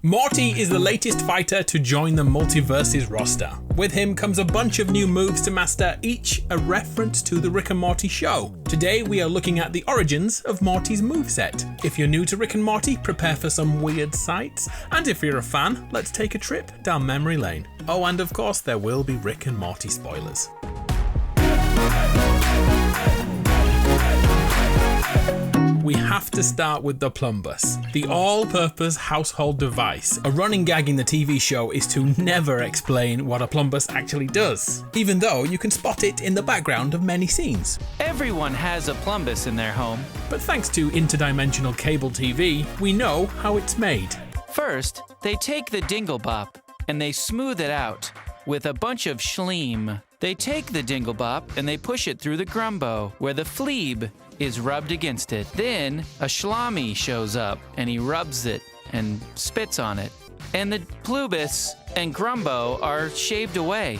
Morty is the latest fighter to join the MultiVersus roster. With him comes a bunch of new moves to master, each a reference to the Rick and Morty show. Today we are looking at the origins of Morty's moveset. If you're new to Rick and Morty, prepare for some weird sights. And if you're a fan, let's take a trip down memory lane. Oh, and of course there will be Rick and Morty spoilers. We have to start with the Plumbus, the all-purpose household device. A running gag in the TV show is to never explain what a Plumbus actually does, even though you can spot it in the background of many scenes. Everyone has a Plumbus in their home. But thanks to interdimensional cable TV, we know how it's made. First, they take the dinglebop and they smooth it out with a bunch of schleem. They take the dinglebop and they push it through the grumbo, where the fleeb is rubbed against it. Then a schlami shows up and he rubs it and spits on it. And the Plumbus and grumbo are shaved away.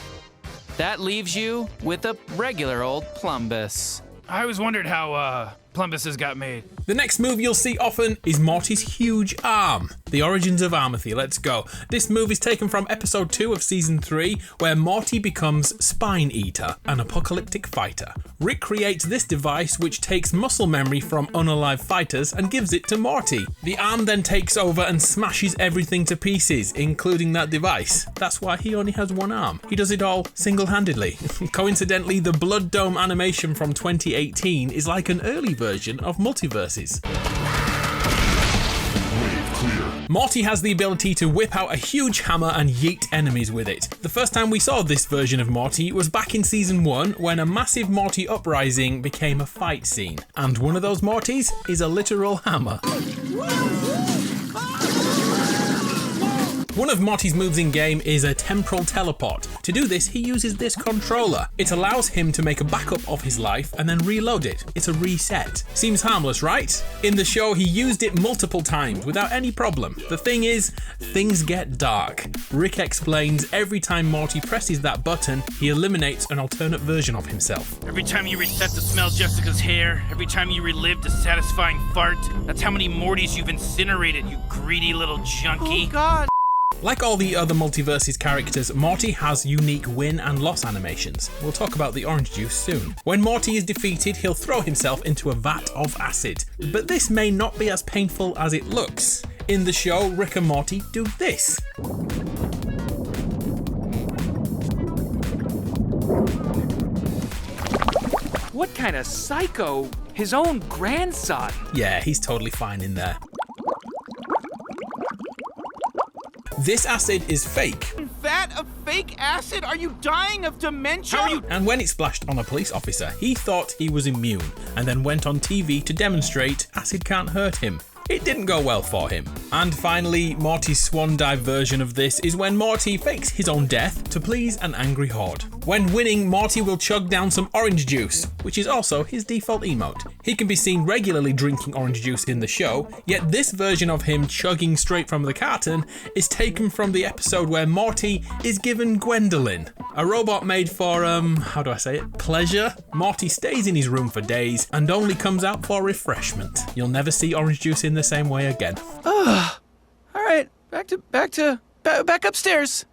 That leaves you with a regular old Plumbus. I always wondered how Plumbuses got made. The next move you'll see often is Morty's huge arm. The origins of Armathy, let's go. This move is taken from episode 2 of season 3, where Morty becomes Spine Eater, an apocalyptic fighter. Rick creates this device which takes muscle memory from unalive fighters and gives it to Morty. The arm then takes over and smashes everything to pieces, including that device. That's why he only has one arm. He does it all single-handedly. Coincidentally, the Blood Dome animation from 2018 is like an early version of MultiVersus. Morty has the ability to whip out a huge hammer and yeet enemies with it. The first time we saw this version of Morty was back in season 1 when a massive Morty uprising became a fight scene. And one of those Mortys is a literal hammer. One of Morty's moves in game is a Temporal Teleport. To do this, he uses this controller. It allows him to make a backup of his life and then reload it. It's a reset. Seems harmless, right? In the show, he used it multiple times without any problem. The thing is, things get dark. Rick explains every time Morty presses that button, he eliminates an alternate version of himself. Every time you reset to smell Jessica's hair, every time you relive the satisfying fart, that's how many Mortys you've incinerated, you greedy little junkie. Oh God! Like all the other MultiVersus characters, Morty has unique win and loss animations. We'll talk about the orange juice soon. When Morty is defeated, he'll throw himself into a vat of acid. But this may not be as painful as it looks. In the show, Rick and Morty do this. What kind of psycho? His own grandson. Yeah, he's totally fine in there. This acid is fake. That of fake acid? Are you dying of dementia? And when it splashed on a police officer, he thought he was immune and then went on TV to demonstrate acid can't hurt him. It didn't go well for him. And finally, Morty's Swan Dive version of this is when Morty fakes his own death to please an angry horde. When winning, Morty will chug down some orange juice, which is also his default emote. He can be seen regularly drinking orange juice in the show, yet this version of him chugging straight from the carton is taken from the episode where Morty is given Gwendolyn, a robot made for, pleasure. Morty stays in his room for days and only comes out for refreshment. You'll never see orange juice in the same way again. All right, back upstairs.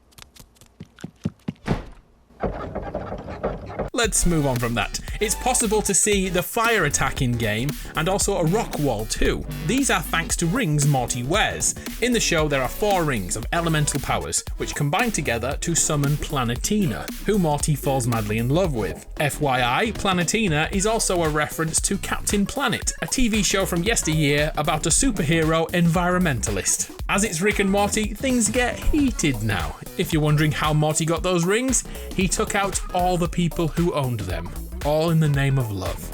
Let's move on from that. It's possible to see the fire attack in game and also a rock wall too. These are thanks to rings Morty wears. In the show there are 4 rings of elemental powers which combine together to summon Planetina, who Morty falls madly in love with. FYI, Planetina is also a reference to Captain Planet, a TV show from yesteryear about a superhero environmentalist. As it's Rick and Morty, things get heated now. If you're wondering how Morty got those rings, he took out all the people who owned them. All in the name of love.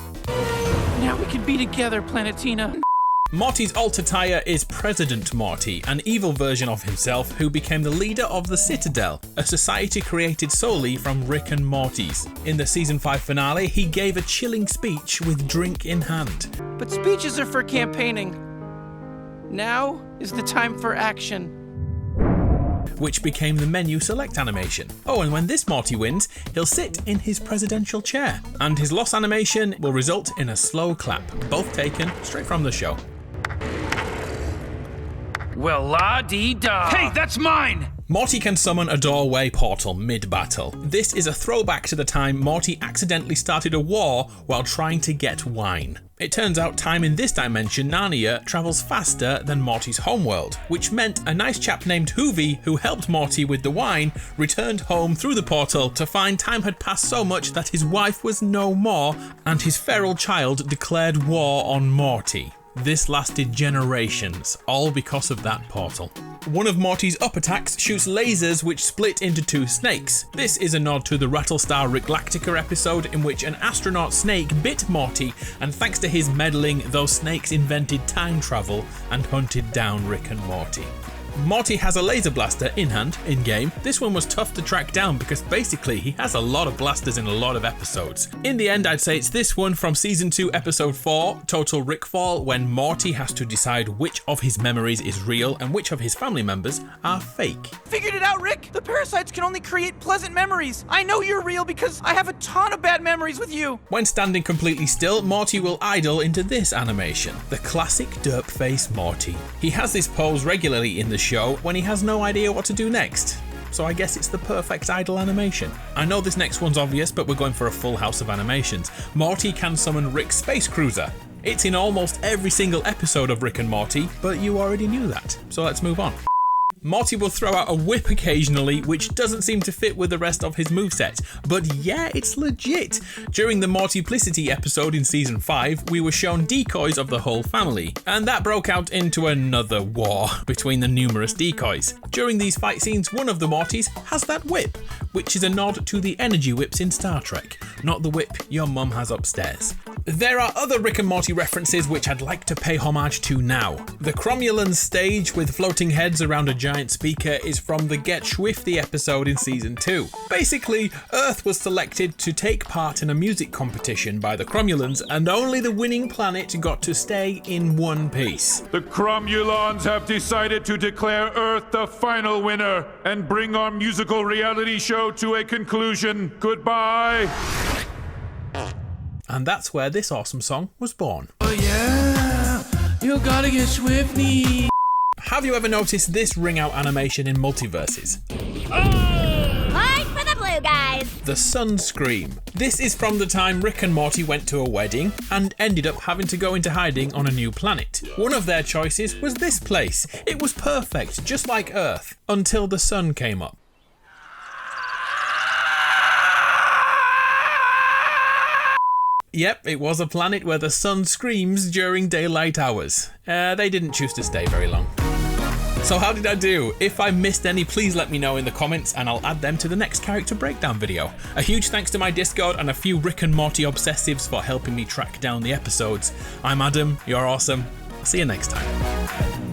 Now we can be together, Planetina. Morty's alter tire is President Morty, an evil version of himself who became the leader of the Citadel, a society created solely from Rick and Mortys. In the season 5 finale, he gave a chilling speech with drink in hand. But speeches are for campaigning. Now is the time for action. Which became the menu select animation. Oh, and when this Morty wins, he'll sit in his presidential chair. And his loss animation will result in a slow clap, both taken straight from the show. Well, la-dee-da. Hey, that's mine! Morty can summon a doorway portal mid-battle. This is a throwback to the time Morty accidentally started a war while trying to get wine. It turns out time in this dimension, Narnia, travels faster than Morty's homeworld, which meant a nice chap named Hoovy, who helped Morty with the wine, returned home through the portal to find time had passed so much that his wife was no more, and his feral child declared war on Morty. This lasted generations, all because of that portal. One of Morty's up attacks shoots lasers which split into two snakes. This is a nod to the Rattlestar Rick Lactica episode in which an astronaut snake bit Morty, and thanks to his meddling, those snakes invented time travel and hunted down Rick and Morty. Morty has a laser blaster in hand, in-game. This one was tough to track down because basically he has a lot of blasters in a lot of episodes. In the end, I'd say it's this one from Season 2, Episode 4, Total Rickfall, when Morty has to decide which of his memories is real and which of his family members are fake. Figured it out, Rick! The parasites can only create pleasant memories. I know you're real because I have a ton of bad memories with you. When standing completely still, Morty will idle into this animation, the classic Derp Face Morty. He has this pose regularly in the show when he has no idea what to do next. So I guess it's the perfect idle animation. I know this next one's obvious, but we're going for a full house of animations. Morty can summon Rick's space cruiser. It's in almost every single episode of Rick and Morty, but you already knew that. So let's move on. Morty will throw out a whip occasionally, which doesn't seem to fit with the rest of his moveset, but yeah, it's legit. During the Mortiplicity episode in Season 5, we were shown decoys of the whole family, and that broke out into another war between the numerous decoys. During these fight scenes, one of the Mortys has that whip, which is a nod to the energy whips in Star Trek, not the whip your mum has upstairs. There are other Rick and Morty references which I'd like to pay homage to now. The Cromulans stage with floating heads around a giant speaker is from the Get Schwifty episode in Season 2. Basically, Earth was selected to take part in a music competition by the Cromulans, and only the winning planet got to stay in one piece. The Cromulans have decided to declare Earth the final winner and bring our musical reality show to a conclusion. Goodbye. And that's where this awesome song was born. Oh yeah, you gotta get Schwifty. Have you ever noticed this ring out animation in MultiVersus? Point for the blue guys. The Sunscreen. This is from the time Rick and Morty went to a wedding and ended up having to go into hiding on a new planet. One of their choices was this place. It was perfect, just like Earth, until the sun came up. Yep, it was a planet where the sun screams during daylight hours. They didn't choose to stay very long. So how did I do? If I missed any, please let me know in the comments and I'll add them to the next character breakdown video. A huge thanks to my Discord and a few Rick and Morty obsessives for helping me track down the episodes. I'm Adam, you're awesome. I'll see you next time.